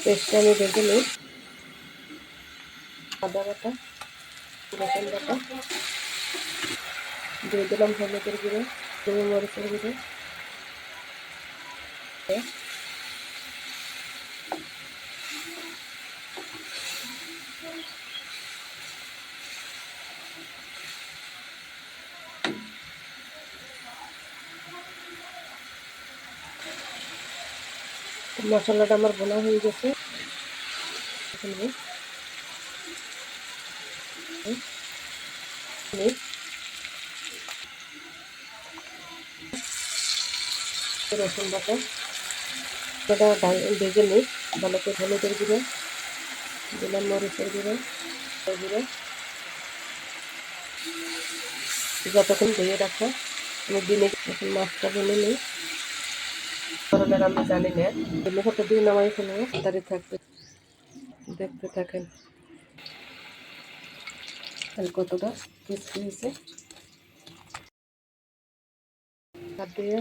পেস্টটা আমি ভেজে নিই। আদা বাটা, রসুন বাটা, দিয়ে দিলাম হলুদের গুঁড়ো, মরিচের গুঁড়ো, মশলাটা আমার বোনা হয়ে গেছে। রসুন বাটা ভেজে নিই ভালো করে। হলুদের গুঁড়ো দিলাম, মরিচের গুঁড়ো, গুঁড়ো যতক্ষণ ধুয়ে রাখা আমি দিনে এখন মাছটা বলে নিই। ধরনের আমি জানি না, দিনে হয়তো দিয়ে নামাই ফেলবো, তাড়াতাড়ি থাকবে। দেখতে থাকেন কতটা ক্রিস্পি হয়েছে। হাত দিয়ে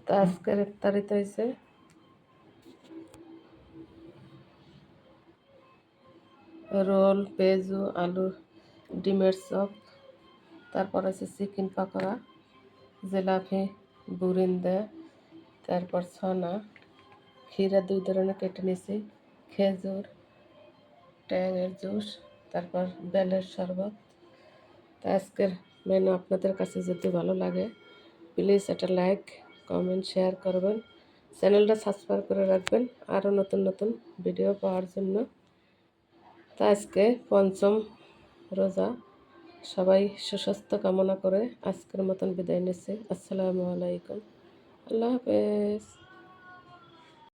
তা আজকের ইফতারিতে হয়েছে রোল, পেঁয়াজু, আলু, ডিমের চপ, তারপর আছে চিকেন পাকোড়া, জিলাপি, বুরিন্দা, তারপর ছনা, ক্ষীরা 2 ধরনের কেটে নিয়েছি, খেজুর, ট্যাংয়ের জুস, তারপর বেলের শরবত। তা আজকের মেনু আপনাদের কাছে যদি ভালো লাগে প্লিজ একটা লাইক, কমেন্ট, শেয়ার করবেন, চ্যানেলটা সাবস্ক্রাইব করে রাখবেন আরও নতুন নতুন ভিডিও পাওয়ার জন্য। তা আজকে পঞ্চম রোজা, সবাই সুস্বাস্থ্য কামনা করে আজকের মতন বিদায় নিচ্ছি। আসসালামু আলাইকুম, আল্লাহ হাফেজ।